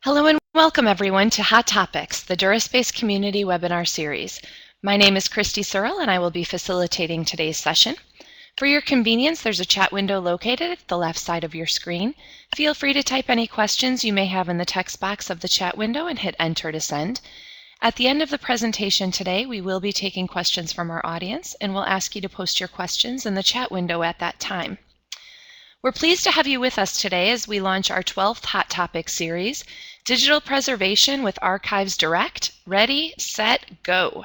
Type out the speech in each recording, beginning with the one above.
Hello and welcome everyone to Hot Topics, the DuraSpace Community Webinar Series. My name is Christy Searle and I will be facilitating today's session. For your convenience, there's a chat window located at the left side of your screen. Feel free to type any questions you may have in the text box of the chat window and hit enter to send. At the end of the presentation today, we will be taking questions from our audience and we'll ask you to post your questions in the chat window at that time. We're pleased to have you with us today as we launch our 12th Hot Topics series, Digital Preservation with ArchivesDirect. Ready, set, go.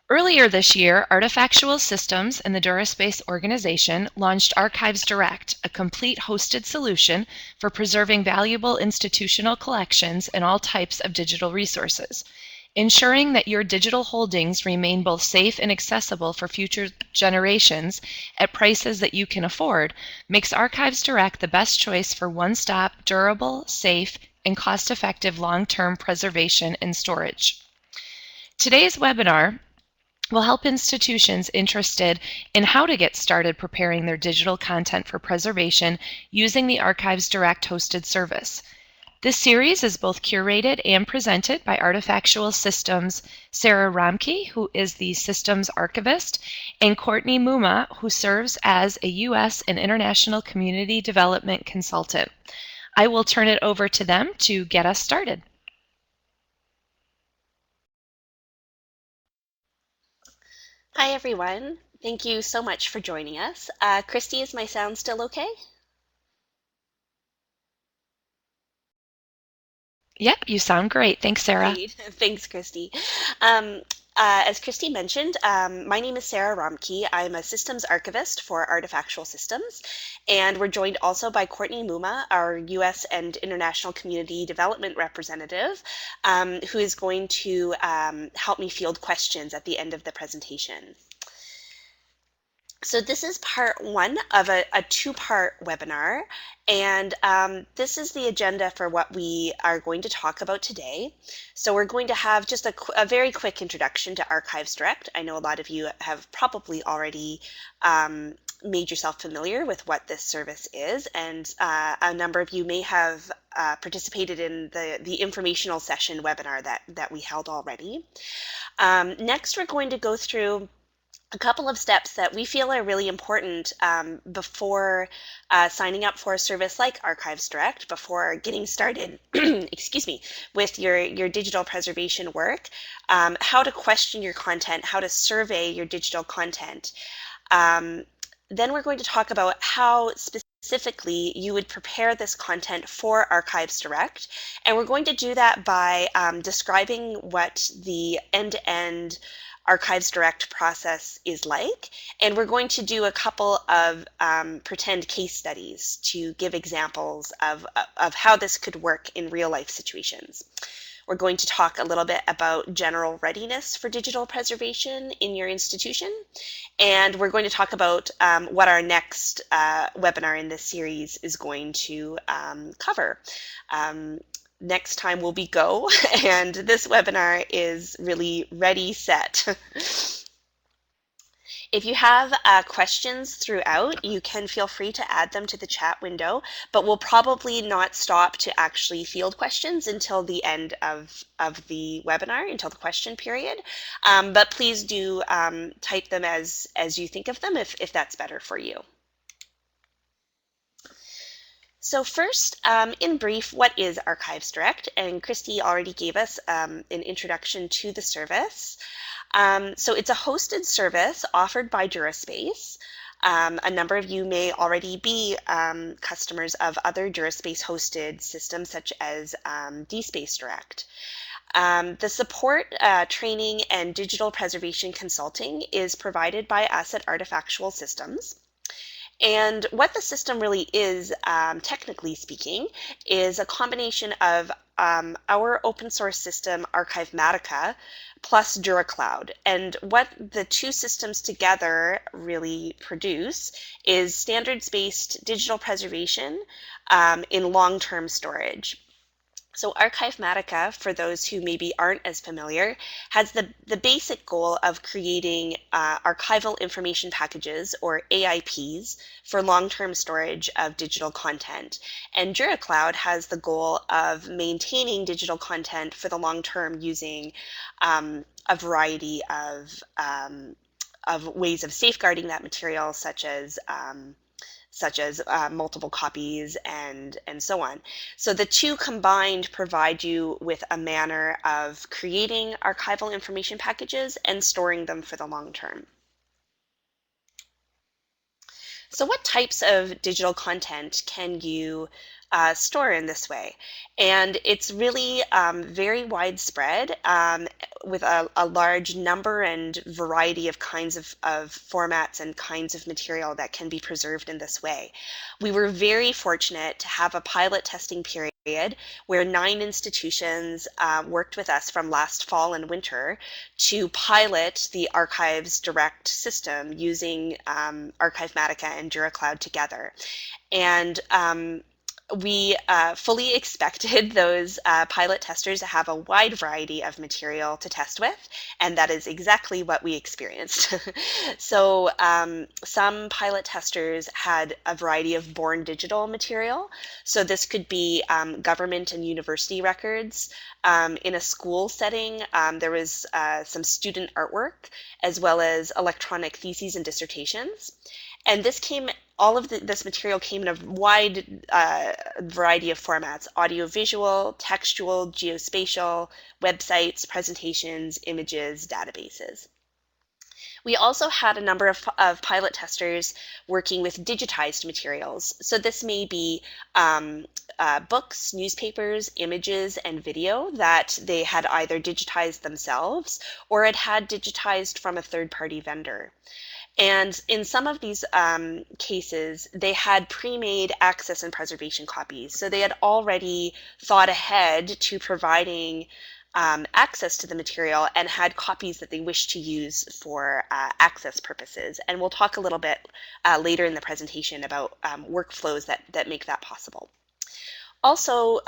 Earlier this year, Artefactual Systems and the DuraSpace organization launched ArchivesDirect, a complete hosted solution for preserving valuable institutional collections and all types of digital resources. Ensuring that your digital holdings remain both safe and accessible for future generations at prices that you can afford makes ArchivesDirect the best choice for one-stop, durable, safe, and cost-effective long-term preservation and storage. Today's webinar will help institutions interested in how to get started preparing their digital content for preservation using the ArchivesDirect hosted service. This series is both curated and presented by Artefactual Systems' Sarah Romkey, who is the Systems Archivist, and Courtney Mumma, who serves as a U.S. and International Community Development Consultant. I will turn it over to them to get us started. Hi, everyone. Thank you so much for joining us. Christy, is my sound still okay? Yep, you sound great. Thanks, Sarah. Great. Thanks, Christy. As Christy mentioned, my name is Sarah Romkey. I'm a systems archivist for Artefactual Systems, and we're joined also by Courtney Mumma, our U.S. and International Community Development Representative, who is going to help me field questions at the end of the presentation. So this is part one of a two-part webinar, and this is the agenda for what we are going to talk about today. So we're going to have just a very quick introduction to ArchivesDirect. I know a lot of you have probably already made yourself familiar with what this service is, and a number of you may have participated in the informational session webinar that we held already. Next, we're going to go through a couple of steps that we feel are really important before signing up for a service like ArchivesDirect, before getting started, excuse me, with your digital preservation work, how to question your content, how to survey your digital content. Then we're going to talk about how specifically you would prepare this content for ArchivesDirect, and we're going to do that by describing what the end-to-end ArchivesDirect process is like, and we're going to do a couple of pretend case studies to give examples of how this could work in real-life situations. We're going to talk a little bit about general readiness for digital preservation in your institution, and we're going to talk about what our next webinar in this series is going to cover. Next time will be go, and this webinar is really ready, set. If you have questions throughout, you can feel free to add them to the chat window, but we'll probably not stop to actually field questions until the end of the webinar, until the question period. But please do type them as you think of them if that's better for you. So first, in brief, what is ArchivesDirect? And Christy already gave us an introduction to the service. So it's a hosted service offered by DuraSpace. A number of you may already be customers of other DuraSpace hosted systems such as DSpaceDirect. The support, training, and digital preservation consulting is provided by us at Artefactual Systems. And what the system really is, technically speaking, is a combination of our open source system, Archivematica, plus DuraCloud. And what the two systems together really produce is standards-based digital preservation in long-term storage. So Archivematica, for those who maybe aren't as familiar, has the basic goal of creating archival information packages, or AIPs, for long-term storage of digital content. And DuraCloud has the goal of maintaining digital content for the long term using a variety of ways of safeguarding that material, such as multiple copies and so on. So the two combined provide you with a manner of creating archival information packages and storing them for the long term. So what types of digital content can you store in this way? And it's really very widespread with a large number and variety of kinds of formats and kinds of material that can be preserved in this way. We were very fortunate to have a pilot testing period where 9 institutions worked with us from last fall and winter to pilot the ArchivesDirect system using Archivematica and DuraCloud together. And we fully expected those pilot testers to have a wide variety of material to test with, and that is exactly what we experienced. So some pilot testers had a variety of born digital material. So this could be government and university records. In a school setting, there was some student artwork, as well as electronic theses and dissertations. And all of this material came in a wide variety of formats: audiovisual, textual, geospatial, websites, presentations, images, databases. We also had a number of pilot testers working with digitized materials. So this may be books, newspapers, images, and video that they had either digitized themselves or had digitized from a third-party vendor. And in some of these cases, they had pre-made access and preservation copies. So they had already thought ahead to providing access to the material and had copies that they wished to use for access purposes. And we'll talk a little bit later in the presentation about workflows that make that possible. Also,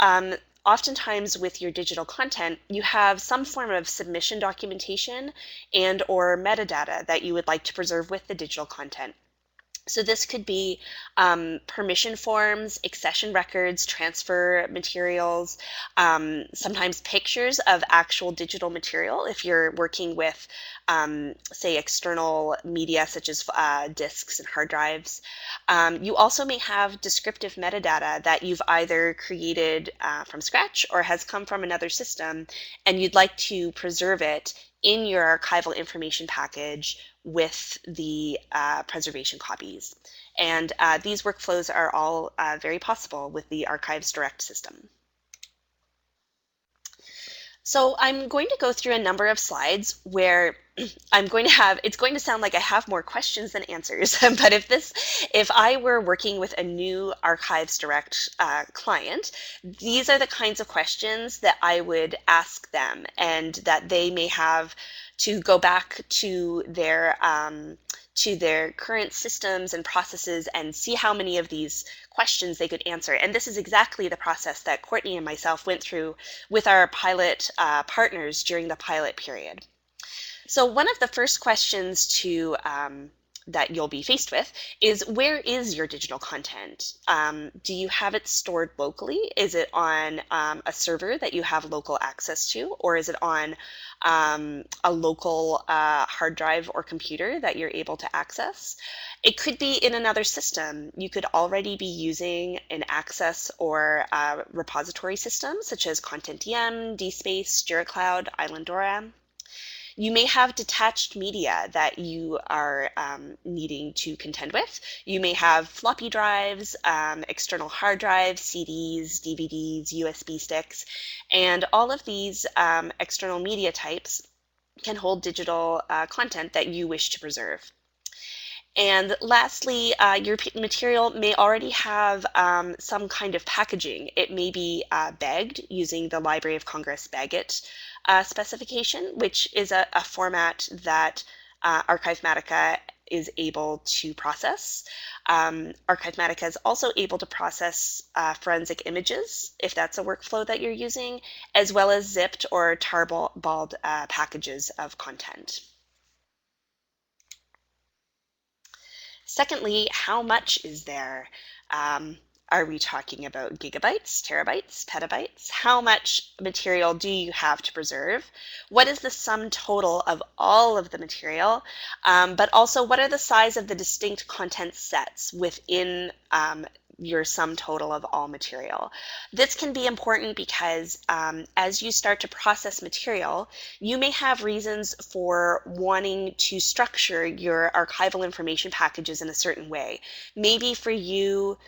oftentimes with your digital content, you have some form of submission documentation and or metadata that you would like to preserve with the digital content. So this could be permission forms, accession records, transfer materials, sometimes pictures of actual digital material if you're working with, say, external media such as disks and hard drives. You also may have descriptive metadata that you've either created from scratch or has come from another system, and you'd like to preserve it in your archival information package with the preservation copies. And these workflows are all very possible with the ArchivesDirect system. So I'm going to go through a number of slides where it's going to sound like I have more questions than answers, but if I were working with a new ArchivesDirect client, these are the kinds of questions that I would ask them and that they may have to go back to their current systems and processes and see how many of these questions they could answer. And this is exactly the process that Courtney and myself went through with our pilot partners during the pilot period. So one of the first questions that you'll be faced with is, where is your digital content? Do you have it stored locally? Is it on a server that you have local access to, or is it on a local hard drive or computer that you're able to access? It could be in another system. You could already be using an access or repository system such as ContentDM, DSpace, DuraCloud, Islandora. You may have detached media that you are needing to contend with. You may have floppy drives, external hard drives, CDs, DVDs, USB sticks, and all of these external media types can hold digital content that you wish to preserve. And lastly, your material may already have some kind of packaging. It may be bagged using the Library of Congress Bagit specification, which is a format that Archivematica is able to process. Archivematica is also able to process forensic images, if that's a workflow that you're using, as well as zipped or tarballed packages of content. Secondly, how much is there? Are we talking about gigabytes, terabytes, petabytes? How much material do you have to preserve? What is the sum total of all of the material? But also, what are the size of the distinct content sets within your sum total of all material? This can be important because as you start to process material, you may have reasons for wanting to structure your archival information packages in a certain way. Maybe for you,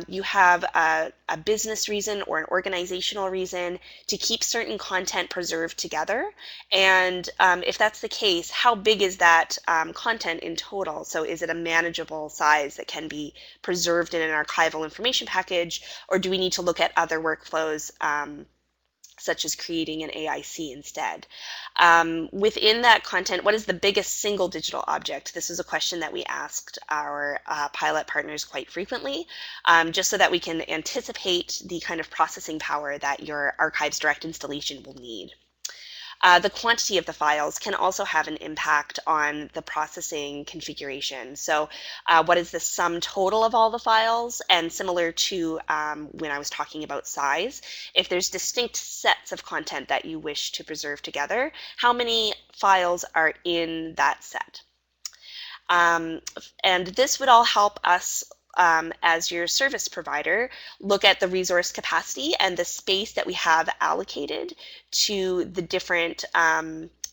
you have a business reason or an organizational reason to keep certain content preserved together. And if that's the case, how big is that content in total? So is it a manageable size that can be preserved in an archival information package, or do we need to look at other workflows such as creating an AIC instead? Within that content, what is the biggest single digital object? This is a question that we asked our pilot partners quite frequently, just so that we can anticipate the kind of processing power that your ArchivesDirect installation will need. The quantity of the files can also have an impact on the processing configuration. So what is the sum total of all the files? And similar to when I was talking about size, if there's distinct sets of content that you wish to preserve together, how many files are in that set? And this would all help us as your service provider, look at the resource capacity and the space that we have allocated to the different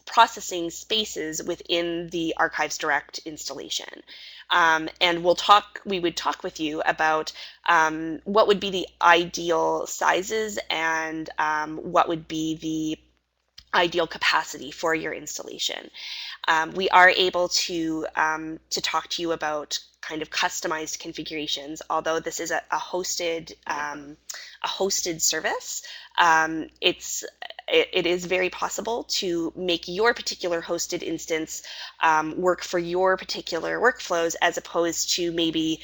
processing spaces within the ArchivesDirect installation. And we would talk with you about what would be the ideal sizes and what would be the ideal capacity for your installation. We are able to talk to you about kind of customized configurations, although this is a hosted service. It is very possible to make your particular hosted instance work for your particular workflows, as opposed to maybe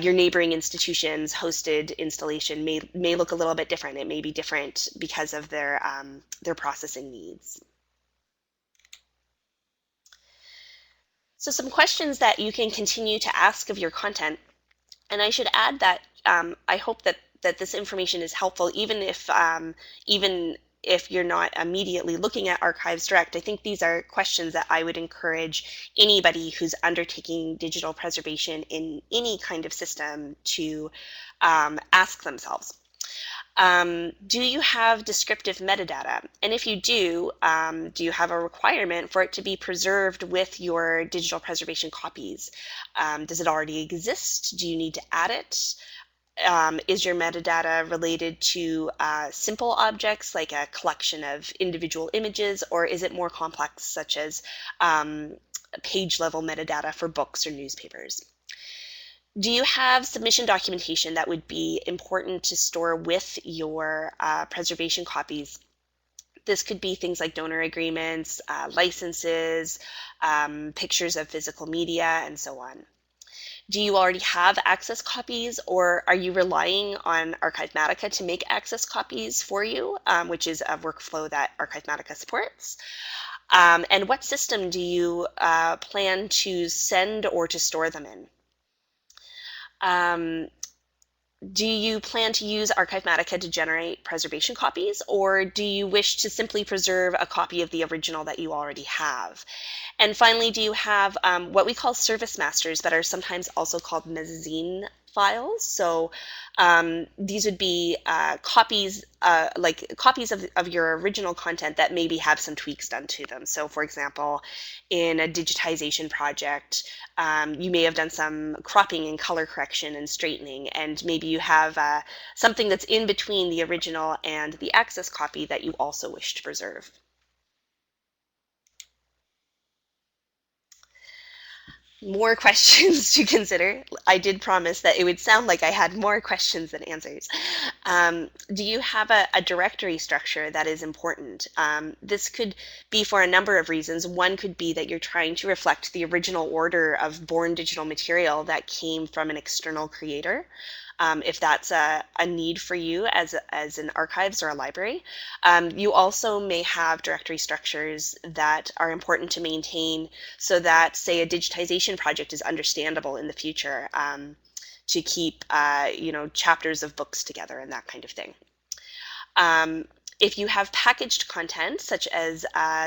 your neighboring institution's hosted installation may look a little bit different. It may be different because of their processing needs. So some questions that you can continue to ask of your content, and I should add that I hope that this information is helpful, even if you're not immediately looking at ArchivesDirect. I think these are questions that I would encourage anybody who's undertaking digital preservation in any kind of system to ask themselves. Do you have descriptive metadata? And if you do you have a requirement for it to be preserved with your digital preservation copies? Does it already exist? Do you need to add it? Is your metadata related to simple objects like a collection of individual images, or is it more complex, such as page-level metadata for books or newspapers? Do you have submission documentation that would be important to store with your preservation copies? This could be things like donor agreements, licenses, pictures of physical media, and so on. Do you already have access copies, or are you relying on Archivematica to make access copies for you, which is a workflow that Archivematica supports? And what system do you plan to send or to store them in? Do you plan to use Archivematica to generate preservation copies, or do you wish to simply preserve a copy of the original that you already have? And finally, do you have what we call service masters, that are sometimes also called mezzanine files? So these would be copies of your original content that maybe have some tweaks done to them. So for example, in a digitization project, you may have done some cropping and color correction and straightening, and maybe you have something that's in between the original and the access copy that you also wish to preserve. more questions to consider. I did promise that it would sound like I had more questions than answers. Do you have a directory structure that is important? This could be for a number of reasons. One could be that you're trying to reflect the original order of born digital material that came from an external creator. If that's a need for you as an archives or a library. You also may have directory structures that are important to maintain so that, say, a digitization project is understandable in the future, to keep chapters of books together and that kind of thing. If you have packaged content, such as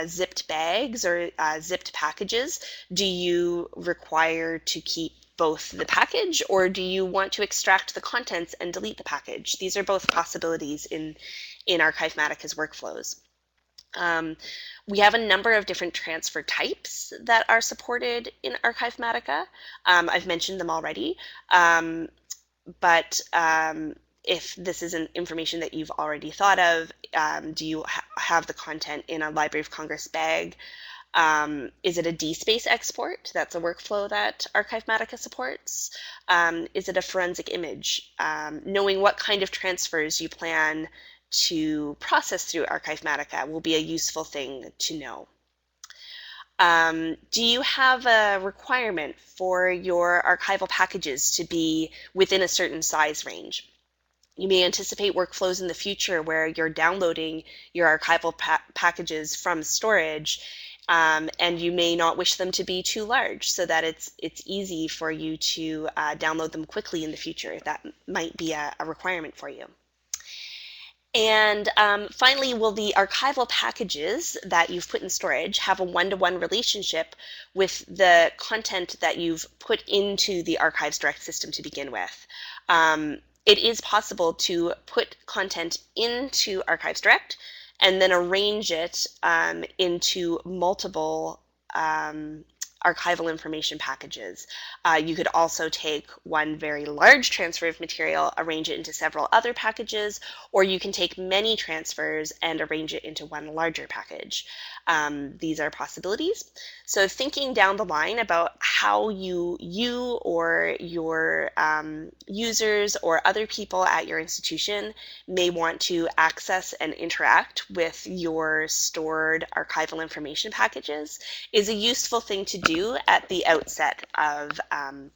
zipped bags or zipped packages, do you require to keep both the package, or do you want to extract the contents and delete the package? These are both possibilities in Archivematica's workflows. We have a number of different transfer types that are supported in Archivematica. I've mentioned them already, but if this isn't information that you've already thought of, do you have the content in a Library of Congress bag? Is it a DSpace export? That's a workflow that Archivematica supports. Is it a forensic image? Knowing what kind of transfers you plan to process through Archivematica will be a useful thing to know. Do you have a requirement for your archival packages to be within a certain size range? You may anticipate workflows in the future where you're downloading your archival packages from storage, and you may not wish them to be too large, so that it's easy for you to download them quickly in the future. That might be a requirement for you. And finally, will the archival packages that you've put in storage have a one-to-one relationship with the content that you've put into the ArchivesDirect system to begin with? It is possible to put content into ArchivesDirect and then arrange it into multiple archival information packages. You could also take one very large transfer of material, arrange it into several other packages, or you can take many transfers and arrange it into one larger package. These are possibilities. So thinking down the line about how you or your users or other people at your institution may want to access and interact with your stored archival information packages is a useful thing to do at the outset of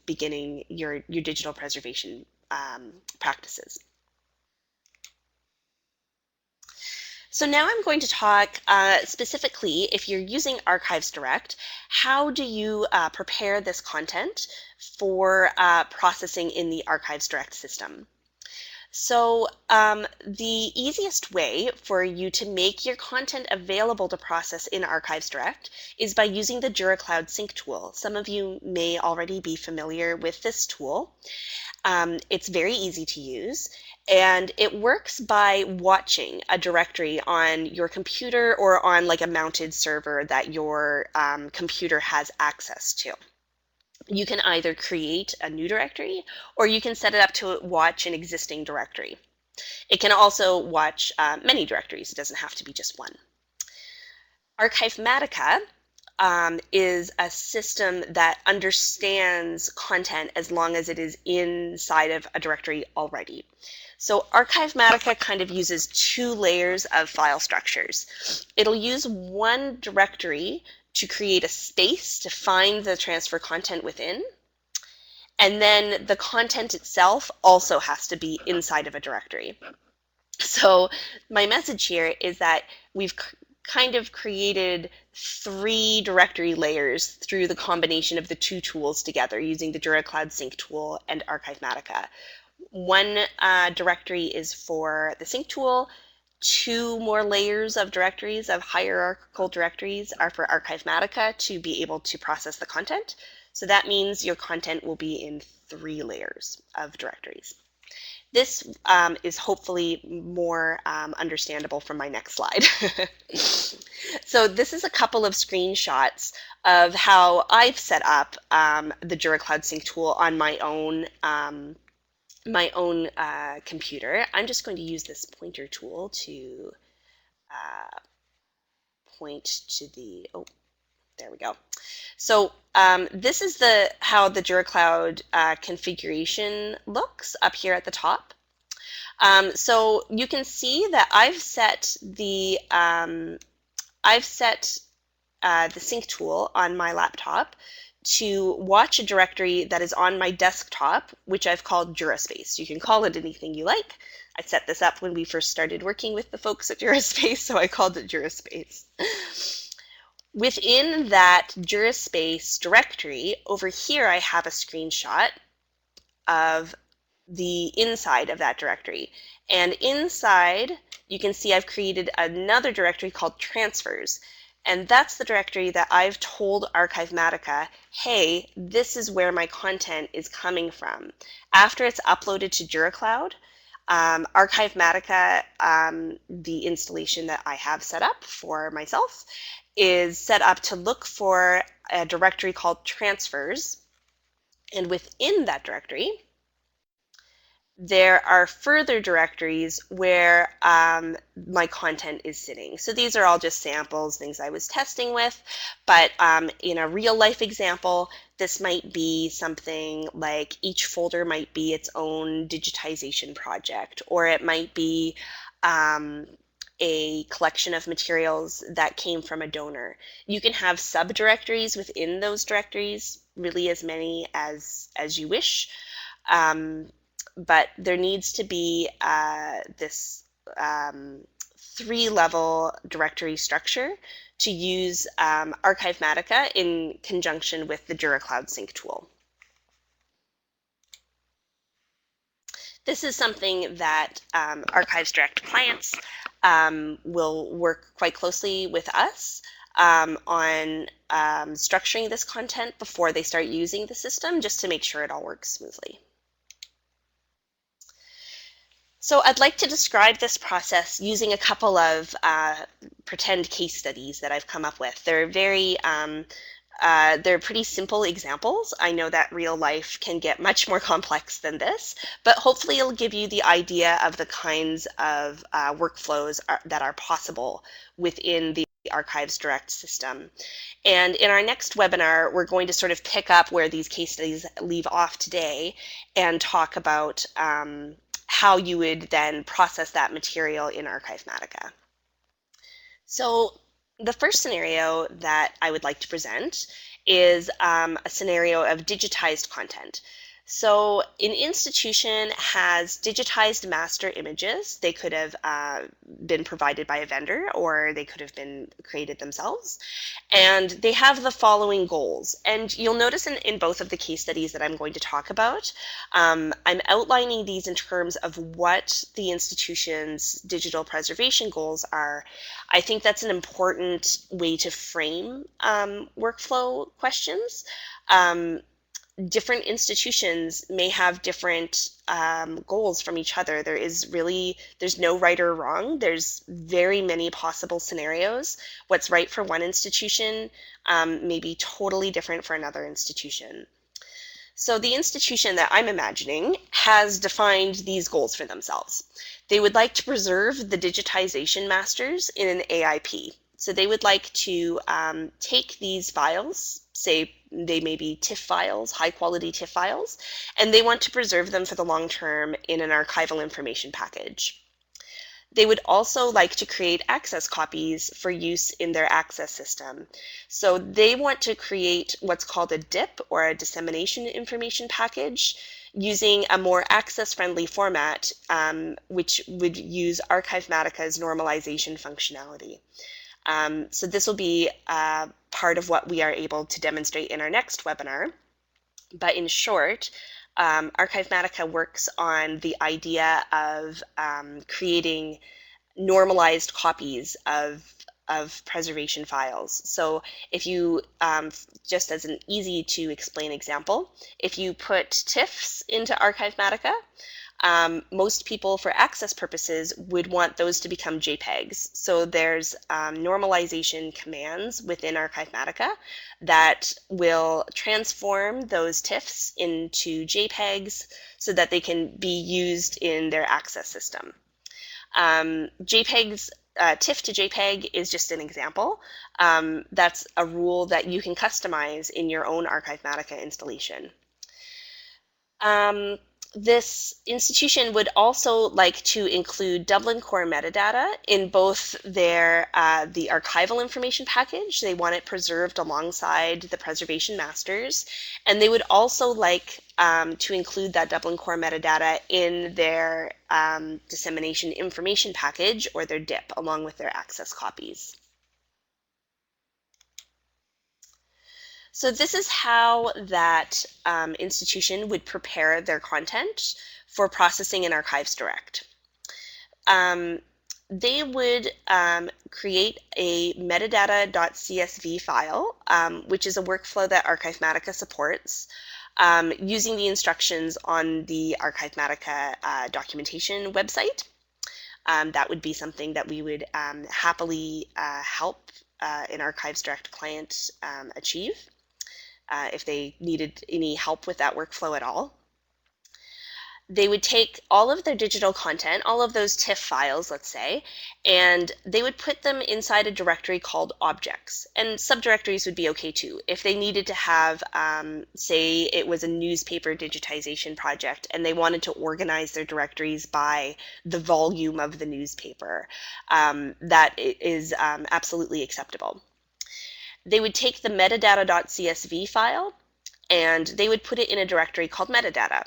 beginning your digital preservation practices. So now I'm going to talk specifically, if you're using ArchivesDirect, how do you prepare this content for processing in the ArchivesDirect system? So the easiest way for you to make your content available to process in ArchivesDirect is by using the DuraCloud Sync tool. Some of you may already be familiar with this tool. It's very easy to use, and it works by watching a directory on your computer or on like a mounted server that your computer has access to. You can either create a new directory or you can set it up to watch an existing directory. It can also watch many directories. It doesn't have to be just one. Archivematica is a system that understands content as long as it is inside of a directory already. So Archivematica kind of uses two layers of file structures. It'll use one directory to create a space to find the transfer content within. And then the content itself also has to be inside of a directory. So my message here is that we've kind of created three directory layers through the combination of the two tools together using the DuraCloud Sync tool and Archivematica. One directory is for the Sync tool. Two more layers of directories, of hierarchical directories, are for Archivematica to be able to process the content. So that means your content will be in three layers of directories. This is hopefully more understandable from my next slide. So this is a couple of screenshots of how I've set up the DuraCloud Sync tool on my own computer. I'm just going to use this pointer tool to point to the, There we go. So this is how the DuraCloud configuration looks up here at the top. So you can see that I've set the sync tool on my laptop to watch a directory that is on my desktop, which I've called DuraSpace. You can call it anything you like. I set this up when we first started working with the folks at DuraSpace, so I called it DuraSpace. Within that DuraSpace directory, over here I have a screenshot of the inside of that directory. And inside, you can see I've created another directory called transfers. And that's the directory that I've told Archivematica, hey, this is where my content is coming from. After it's uploaded to DuraCloud, Archivematica, the installation that I have set up for myself, is set up to look for a directory called transfers. And within that directory, there are further directories where my content is sitting. So these are all just samples, things I was testing with, but in a real life example, this might be something like each folder might be its own digitization project, or it might be a collection of materials that came from a donor. You can have subdirectories within those directories, really as many as you wish. But there needs to be this 3-level directory structure to use Archivematica in conjunction with the DuraCloud sync tool. This is something that ArchivesDirect clients will work quite closely with us on structuring this content before they start using the system, just to make sure it all works smoothly. So I'd like to describe this process using a couple of pretend case studies that I've come up with. They're they're pretty simple examples. I know that real life can get much more complex than this, but hopefully it'll give you the idea of the kinds of workflows that are possible within the ArchivesDirect system. And in our next webinar, we're going to sort of pick up where these case studies leave off today and talk about how you would then process that material in Archivematica. So the first scenario that I would like to present is a scenario of digitized content. So an institution has digitized master images. They could have been provided by a vendor, or they could have been created themselves. And they have the following goals. And you'll notice in both of the case studies that I'm going to talk about, I'm outlining these in terms of what the institution's digital preservation goals are. I think that's an important way to frame workflow questions. Different institutions may have different goals from each other. There's no right or wrong. There's very many possible scenarios. What's right for one institution may be totally different for another institution. So the institution that I'm imagining has defined these goals for themselves. They would like to preserve the digitization masters in an AIP. So they would like to take these files, say they may be TIFF files, high quality TIFF files, and they want to preserve them for the long term in an archival information package. They would also like to create access copies for use in their access system. So they want to create what's called a DIP, or a dissemination information package, using a more access-friendly format, which would use Archivematica's normalization functionality. So this will be part of what we are able to demonstrate in our next webinar. But in short, Archivematica works on the idea of creating normalized copies of preservation files. So if you, just as an easy to explain example, if you put TIFFs into Archivematica, most people, for access purposes, would want those to become JPEGs. So there's normalization commands within Archivematica that will transform those TIFFs into JPEGs so that they can be used in their access system. JPEGs TIFF to JPEG is just an example. That's a rule that you can customize in your own Archivematica installation. This institution would also like to include Dublin Core metadata in both their the archival information package. They want it preserved alongside the preservation masters, and they would also like to include that Dublin Core metadata in their dissemination information package, or their DIP, along with their access copies. So this is how that institution would prepare their content for processing in ArchivesDirect. They would create a metadata.csv file, which is a workflow that Archivematica supports, using the instructions on the Archivematica documentation website. That would be something that we would happily help an ArchivesDirect client achieve. If they needed any help with that workflow at all. They would take all of their digital content, all of those TIFF files, let's say, and they would put them inside a directory called objects. And subdirectories would be okay too. If they needed to have, say it was a newspaper digitization project and they wanted to organize their directories by the volume of the newspaper, that is absolutely acceptable. They would take the metadata.csv file and they would put it in a directory called metadata.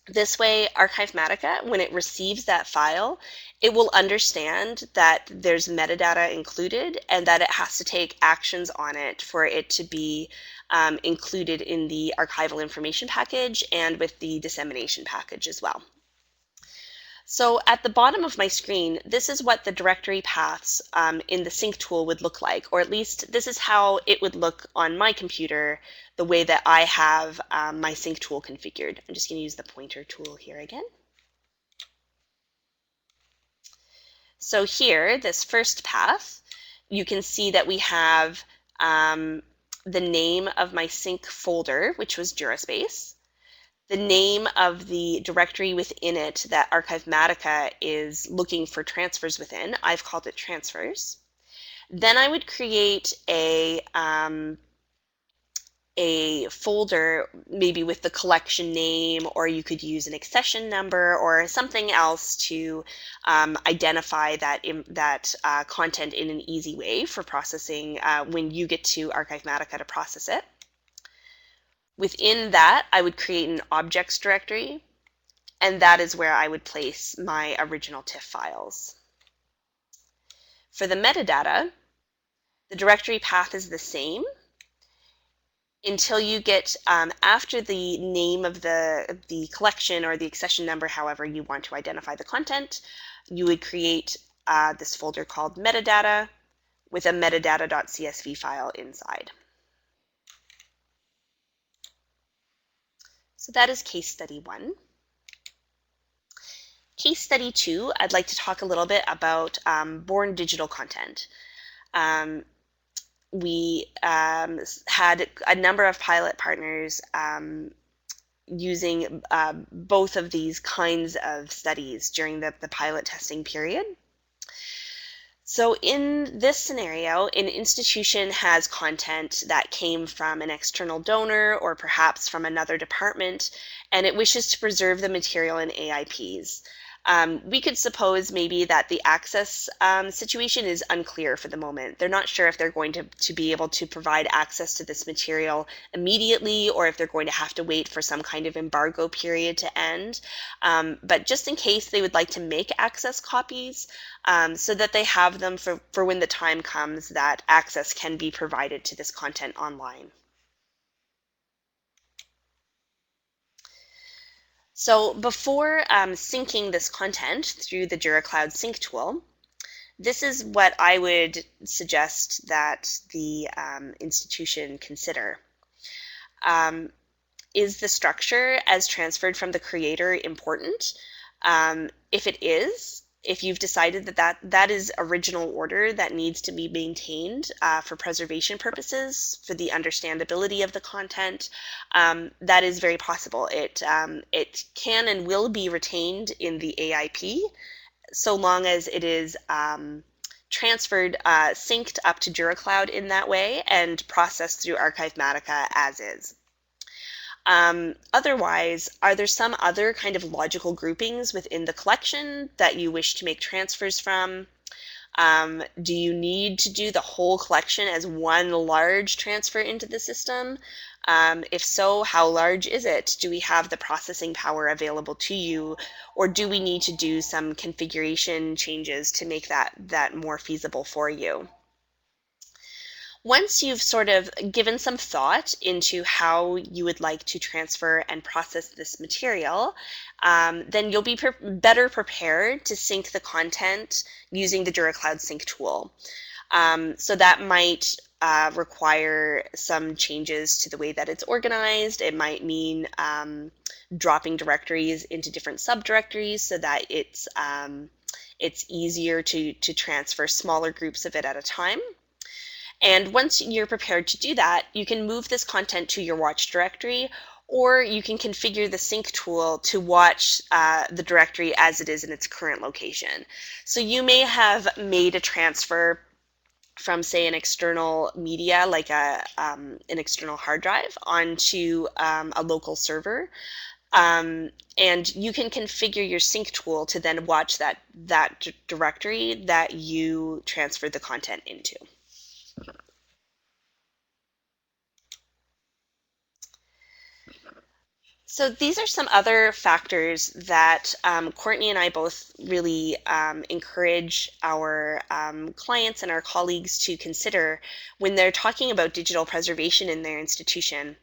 This way, Archivematica, when it receives that file, it will understand that there's metadata included and that it has to take actions on it for it to be included in the archival information package and with the dissemination package as well. So at the bottom of my screen, this is what the directory paths in the sync tool would look like, or at least this is how it would look on my computer, the way that I have my sync tool configured. I'm just going to use the pointer tool here again. So here, this first path, you can see that we have the name of my sync folder, which was DuraSpace. The name of the directory within it that Archivematica is looking for transfers within. I've called it transfers. Then I would create a folder maybe with the collection name, or you could use an accession number or something else to identify that content in an easy way for processing when you get to Archivematica to process it. Within that, I would create an objects directory, and that is where I would place my original TIFF files. For the metadata, the directory path is the same until you get after the name of the collection or the accession number, however you want to identify the content. You would create this folder called metadata with a metadata.csv file inside. So that is case study 1. Case study 2, I'd like to talk a little bit about born digital content. We had a number of pilot partners using both of these kinds of studies during the pilot testing period. So in this scenario, an institution has content that came from an external donor or perhaps from another department, and it wishes to preserve the material in AIPs. We could suppose maybe that the access situation is unclear for the moment. They're not sure if they're going to be able to provide access to this material immediately, or if they're going to have to wait for some kind of embargo period to end. But just in case, they would like to make access copies so that they have them for when the time comes that access can be provided to this content online. So before syncing this content through the DuraCloud sync tool, this is what I would suggest that the institution consider. Is the structure as transferred from the creator important? If it is, if you've decided that is original order that needs to be maintained for preservation purposes, for the understandability of the content, that is very possible. It can and will be retained in the AIP, so long as it is transferred, synced up to DuraCloud in that way and processed through Archivematica as is. Otherwise, are there some other kind of logical groupings within the collection that you wish to make transfers from? Do you need to do the whole collection as one large transfer into the system? If so, how large is it? Do we have the processing power available to you, or do we need to do some configuration changes to make that more feasible for you? Once you've sort of given some thought into how you would like to transfer and process this material, then you'll be better prepared to sync the content using the DuraCloud Sync tool. So that might require some changes to the way that it's organized. It might mean dropping directories into different subdirectories so that it's easier to transfer smaller groups of it at a time. And once you're prepared to do that, you can move this content to your watch directory, or you can configure the sync tool to watch the directory as it is in its current location. So you may have made a transfer from, say, an external media, like an external hard drive, onto a local server. And you can configure your sync tool to then watch that directory that you transferred the content into. So these are some other factors that Courtney and I both really encourage our clients and our colleagues to consider when they're talking about digital preservation in their institution.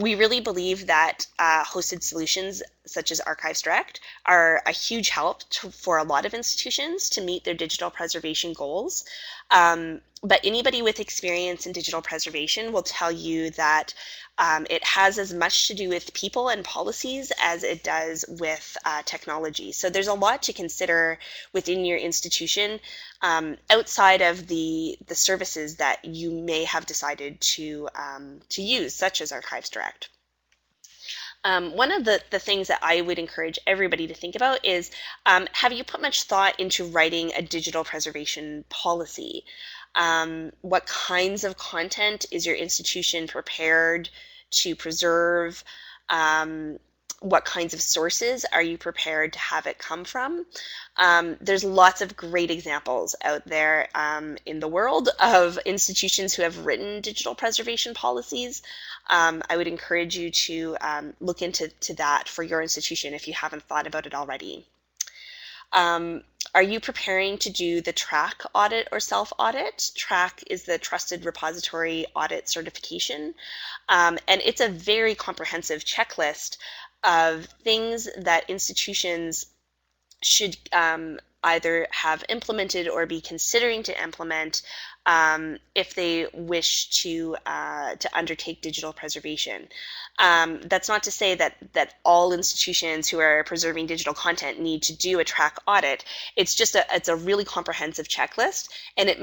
We really believe that hosted solutions such as ArchivesDirect are a huge help for a lot of institutions to meet their digital preservation goals. But anybody with experience in digital preservation will tell you that it has as much to do with people and policies as it does with technology. So there's a lot to consider within your institution outside of the services that you may have decided to use, such as ArchivesDirect. One of the things that I would encourage everybody to think about is, have you put much thought into writing a digital preservation policy? What kinds of content is your institution prepared to preserve? What kinds of sources are you prepared to have it come from? There's lots of great examples out there in the world of institutions who have written digital preservation policies. I would encourage you to look into that for your institution if you haven't thought about it already. Are you preparing to do the TRAC audit or self-audit? TRAC is the Trusted Repository Audit Certification, and it's a very comprehensive checklist of things that institutions should either have implemented or be considering to implement if they wish to undertake digital preservation. That's not to say that all institutions who are preserving digital content need to do a TRAC audit. It's just it's a really comprehensive checklist, and it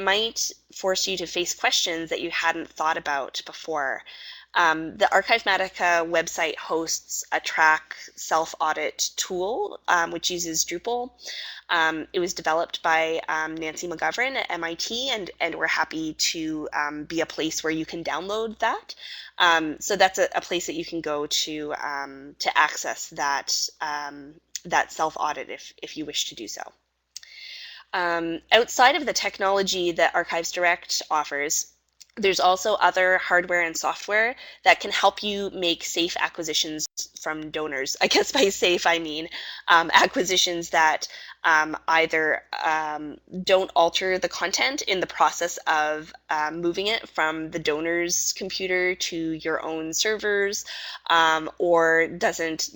might force you to face questions that you hadn't thought about before. The Archivematica website hosts a TRAC self-audit tool, which uses Drupal. It was developed by Nancy McGovern at MIT, and we're happy to be a place where you can download that. So that's a place that you can go to access that self-audit if you wish to do so. Outside of the technology that ArchivesDirect offers, there's also other hardware and software that can help you make safe acquisitions from donors. I guess by safe, I mean acquisitions that either don't alter the content in the process of moving it from the donor's computer to your own servers, or doesn't,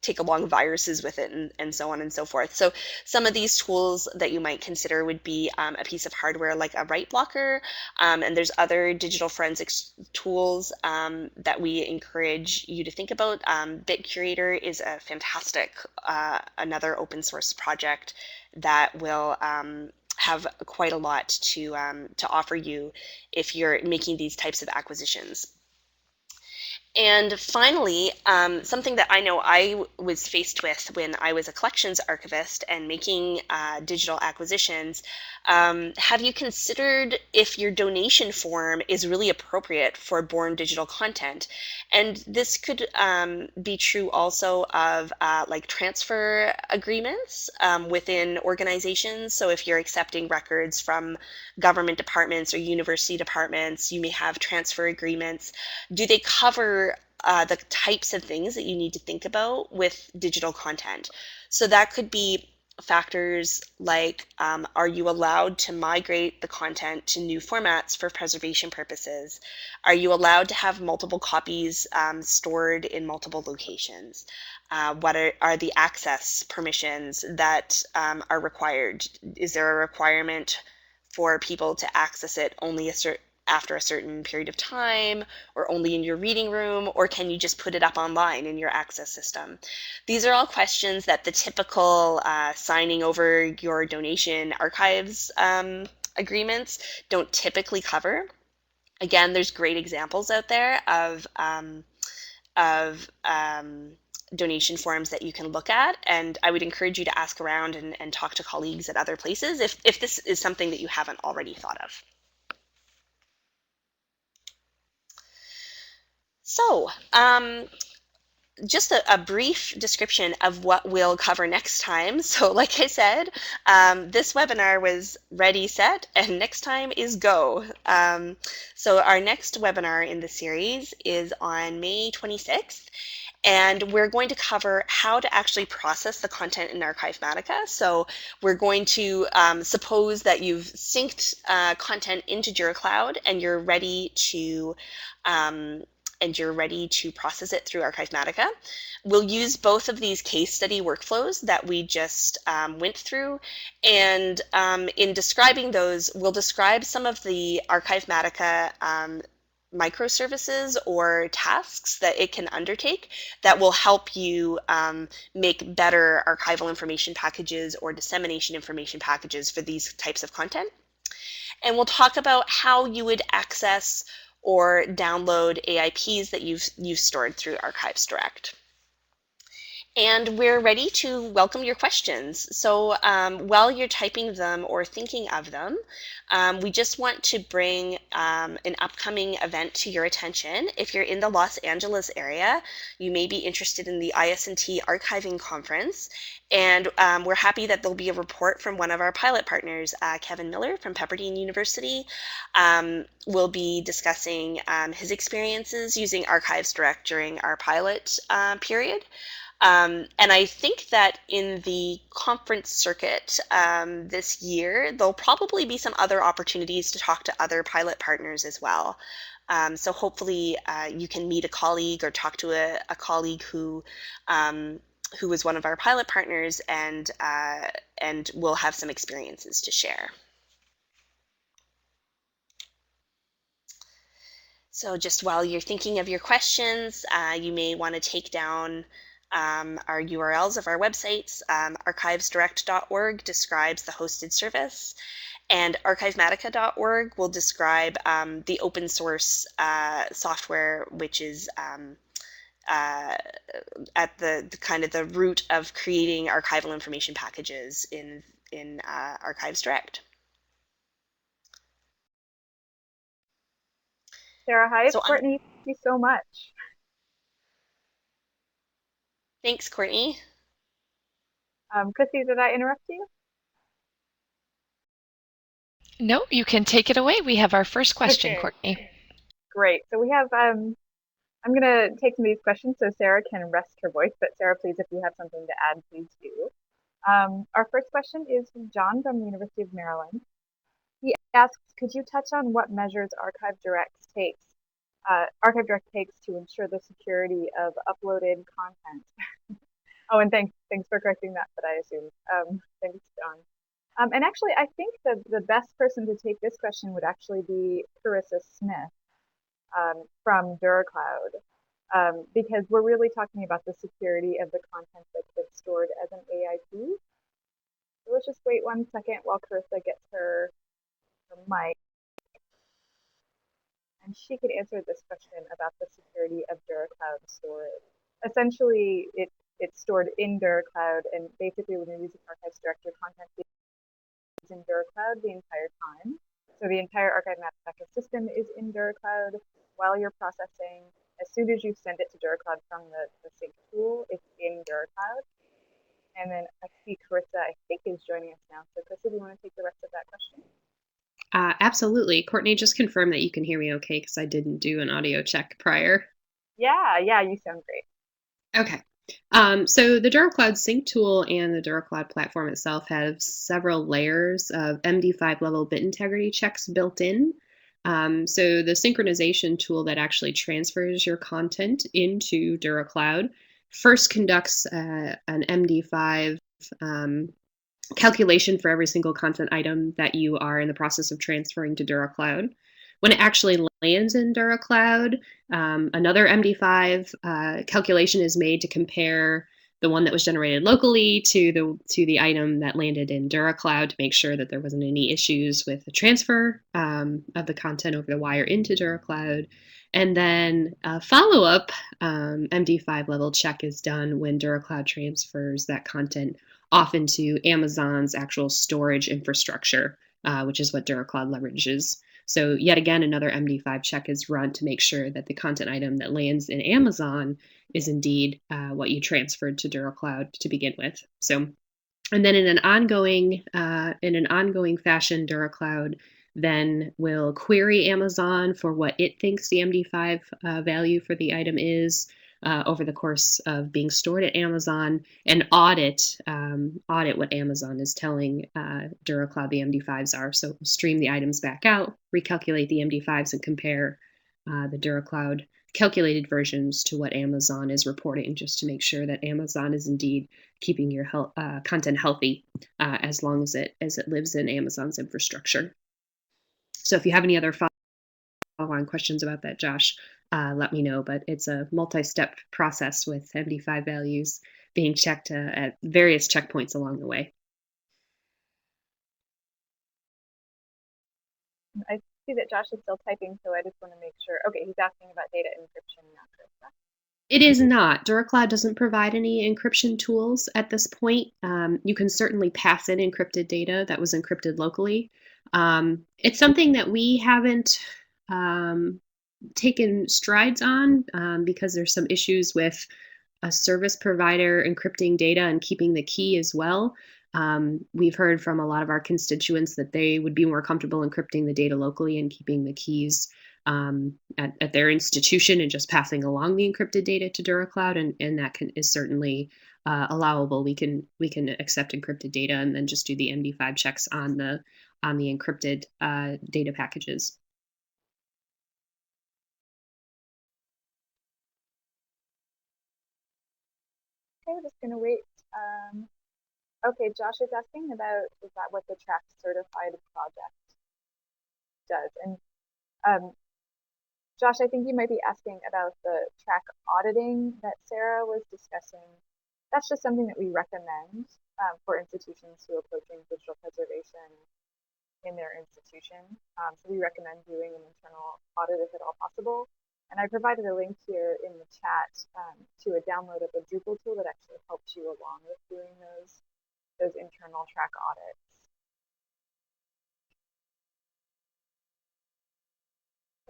take along viruses with it, and so on and so forth. So some of these tools that you might consider would be a piece of hardware like a write blocker, and there's other digital forensics tools that we encourage you to think about. Curated is a fantastic another open source project that will have quite a lot to offer you if you're making these types of acquisitions. And finally, something that I know I was faced with when I was a collections archivist and making digital acquisitions, have you considered if your donation form is really appropriate for born digital content? And this could be true also of like transfer agreements within organizations. So if you're accepting records from government departments or university departments, you may have transfer agreements. Do they cover the types of things that you need to think about with digital content? So that could be factors like, are you allowed to migrate the content to new formats for preservation purposes? Are you allowed to have multiple copies stored in multiple locations? What are the access permissions that are required? Is there a requirement for people to access it only after a certain period of time, or only in your reading room, or can you just put it up online in your access system? These are all questions that the typical signing over your donation archives agreements don't typically cover. Again, there's great examples out there of donation forms that you can look at, and I would encourage you to ask around and talk to colleagues at other places if this is something that you haven't already thought of. So, just a brief description of what we'll cover next time. So like I said, this webinar was ready, set, and next time is go. So our next webinar in the series is on May 26th. And we're going to cover how to actually process the content in Archivematica. So we're going to suppose that you've synced content into DuraCloud and you're ready to process it through Archivematica. We'll use both of these case study workflows that we just went through, and in describing those, we'll describe some of the Archivematica microservices or tasks that it can undertake that will help you make better archival information packages or dissemination information packages for these types of content. And we'll talk about how you would access or download AIPs that you've stored through ArchivesDirect. And we're ready to welcome your questions. So while you're typing them or thinking of them, we just want to bring an upcoming event to your attention. If you're in the Los Angeles area, you may be interested in the IS&T Archiving Conference. And we're happy that there'll be a report from one of our pilot partners, Kevin Miller from Pepperdine University. Will be discussing his experiences using ArchivesDirect during our pilot period. And I think that in the conference circuit this year, there'll probably be some other opportunities to talk to other pilot partners as well. So hopefully you can meet a colleague or talk to a colleague who was one of our pilot partners and will have some experiences to share. So just while you're thinking of your questions, you may want to take down our URLs of our websites. ArchivesDirect.org describes the hosted service, and Archivematica.org will describe the open source software, which is at the kind of the root of creating archival information packages in ArchivesDirect. Sarah, hi, it's Courtney. Thank you so much. Thanks, Courtney. Christy, did I interrupt you? No, you can take it away. We have our first question, Okay. Courtney. Great. So we have, I'm going to take some of these questions so Sarah can rest her voice, but Sarah, please, if you have something to add, please do. Our first question is from John from the University of Maryland. He asks, could you touch on what measures ArchiveDirect takes to ensure the security of uploaded content? Oh, and thanks for correcting that, but I assumed. Thanks, John. And actually, I think that the best person to take this question would actually be Carissa Smith from DuraCloud, because we're really talking about the security of the content that gets stored as an AIP. So let's just wait 1 second while Carissa gets her mic. and she could answer this question about the security of DuraCloud storage. Essentially, it's stored in DuraCloud, and basically when you're using ArchivesDirect, your content is in DuraCloud the entire time. So the entire archive map backup system is in DuraCloud while you're processing. As soon as you send it to DuraCloud from the sync tool, it's in DuraCloud. And then I see Carissa, I think, is joining us now. So Carissa, do you want to take the rest of that question? Absolutely. Courtney, just confirm that you can hear me okay, because I didn't do an audio check prior. Yeah, you sound great. Okay. So the DuraCloud sync tool and the DuraCloud platform itself have several layers of MD5 level bit integrity checks built in. So the synchronization tool that actually transfers your content into DuraCloud first conducts an MD5 calculation for every single content item that you are in the process of transferring to DuraCloud. When it actually lands in DuraCloud, another MD5 calculation is made to compare the one that was generated locally to the item that landed in DuraCloud to make sure that there wasn't any issues with the transfer of the content over the wire into DuraCloud. And then a follow-up MD5 level check is done when DuraCloud transfers that content off into Amazon's actual storage infrastructure, which is what DuraCloud leverages. So yet again, another MD5 check is run to make sure that the content item that lands in Amazon is indeed what you transferred to DuraCloud to begin with. So, and then in an ongoing fashion, DuraCloud then will query Amazon for what it thinks the MD5 value for the item is over the course of being stored at Amazon, and audit what Amazon is telling DuraCloud the MD5s are. So stream the items back out, recalculate the MD5s, and compare the DuraCloud calculated versions to what Amazon is reporting, just to make sure that Amazon is indeed keeping your content healthy as long as it lives in Amazon's infrastructure. So if you have any other follow-on questions about that, Josh, let me know. But it's a multi-step process with MD5 values being checked at various checkpoints along the way. I see that Josh is still typing, so I just want to make sure. Okay, he's asking about data encryption now, Carissa. It is not. DuraCloud doesn't provide any encryption tools at this point. You can certainly pass in encrypted data that was encrypted locally. It's something that we haven't taken strides on because there's some issues with a service provider encrypting data and keeping the key as well. We've heard from a lot of our constituents that they would be more comfortable encrypting the data locally and keeping the keys at their institution and just passing along the encrypted data to DuraCloud, and that is certainly allowable. We can accept encrypted data and then just do the MD5 checks on the encrypted data packages. Okay, we're just gonna wait. Okay, Josh is asking about, is that what the track certified project does? And Josh, I think you might be asking about the track auditing that Sarah was discussing. That's just something that we recommend for institutions who are approaching digital preservation in their institution. So we recommend doing an internal audit if at all possible. And I provided a link here in the chat to a download of a Drupal tool that actually helps you along with doing those internal track audits.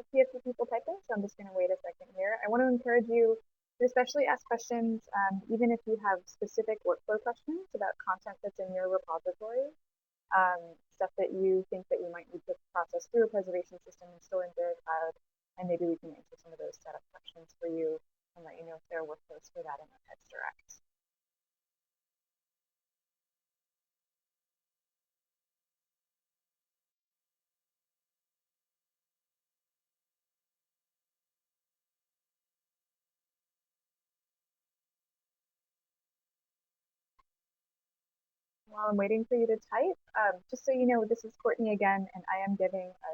I see a few people typing, so I'm just going to wait a second here. I want to encourage you to especially ask questions, even if you have specific workflow questions about content that's in your repository, stuff that you think that you might need to process through a preservation system and store in DuraCloud, and maybe we can answer some of those setup questions for you and let you know if there are workflows for that in ArchivesDirect. While I'm waiting for you to type, just so you know, this is Courtney again, and I am giving a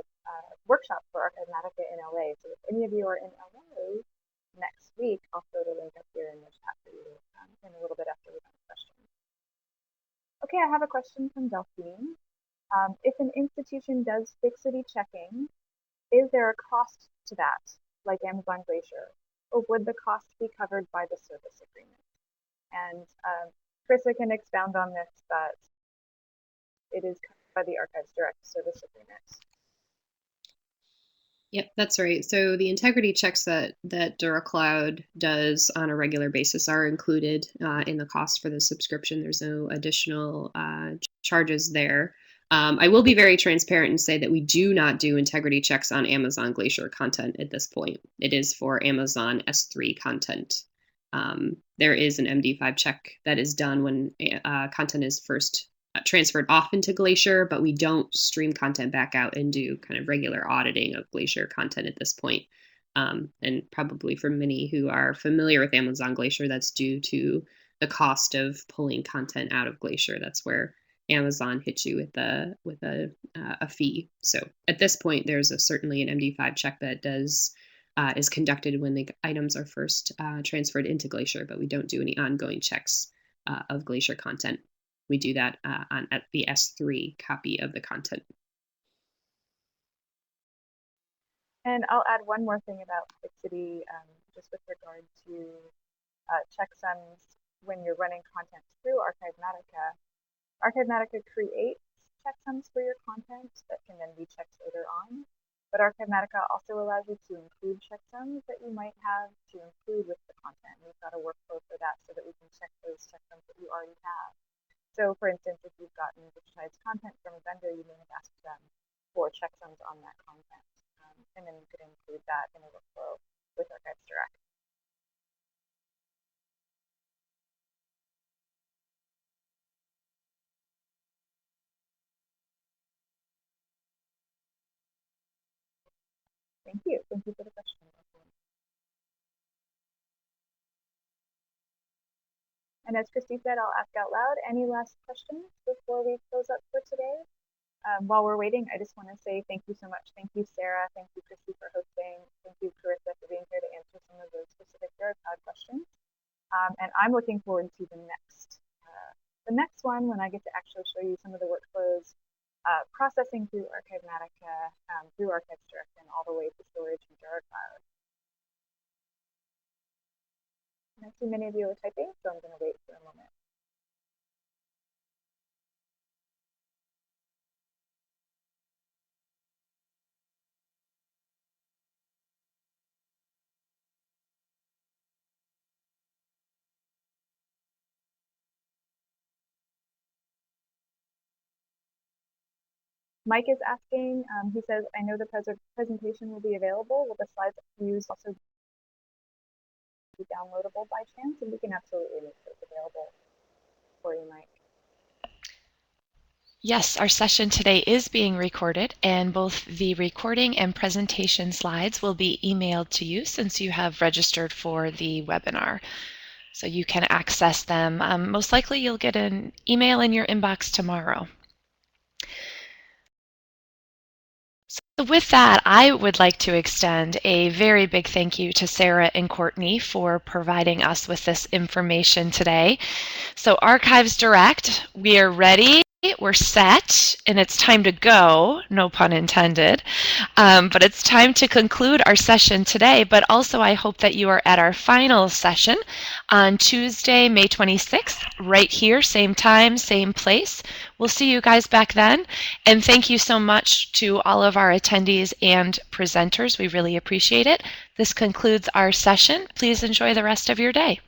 workshop for Archivematica in LA. So if any of you are in LA next week, I'll throw the link up here in the chat for you in a little bit after we're done with questions. Okay, I have a question from Delphine. If an institution does fixity checking, is there a cost to that, like Amazon Glacier, or would the cost be covered by the service agreement? And Krista can expound on this, but it is covered by the ArchivesDirect service agreement. Yep, that's right. So the integrity checks that DuraCloud does on a regular basis are included in the cost for the subscription. There's no additional charges there. I will be very transparent and say that we do not do integrity checks on Amazon Glacier content at this point. It is for Amazon S3 content. There is an MD5 check that is done when content is first transferred off into Glacier, but we don't stream content back out and do kind of regular auditing of Glacier content at this point. And probably for many who are familiar with Amazon Glacier, that's due to the cost of pulling content out of Glacier. That's where Amazon hits you with a fee. So at this point, there's certainly an MD5 check that is conducted when the items are first transferred into Glacier, but we don't do any ongoing checks of Glacier content. We do that at the S3 copy of the content. And I'll add one more thing about Fixity, just with regard to checksums when you're running content through Archivematica. Archivematica creates checksums for your content that can then be checked later on. But Archivematica also allows you to include checksums that you might have to include with the content. We've got a workflow for that so that we can check those checksums that you already have. So for instance, if you've gotten digitized content from a vendor, you may have asked them for checksums on that content. And then you could include that in a workflow with ArchivesDirect. Thank you. Thank you for the question. And as Christy said, I'll ask out loud. Any last questions before we close up for today? While we're waiting, I just want to say thank you so much. Thank you, Sarah. Thank you, Christy, for hosting. Thank you, Carissa, for being here to answer some of those specific DuraCloud questions. And I'm looking forward to the next one when I get to actually show you some of the workflows processing through Archivematica, through ArchivesDirect, and all the way to storage in DuraCloud. I see many of you are typing, so I'm going to wait for a moment. Mike is asking, he says, I know the presentation will be available. Will the slides used also be downloadable by chance? And we can absolutely make those available for you, Mike. Yes, our session today is being recorded, and both the recording and presentation slides will be emailed to you since you have registered for the webinar. So you can access them. Most likely you'll get an email in your inbox tomorrow. So with that, I would like to extend a very big thank you to Sarah and Courtney for providing us with this information today. So ArchivesDirect, we are ready. We're set, and it's time to go, no pun intended. But it's time to conclude our session today, but also I hope that you are at our final session on Tuesday, May 26th, right here, same time, same place. We'll see you guys back then, and thank you so much to all of our attendees and presenters. We really appreciate it. This concludes our session. Please enjoy the rest of your day.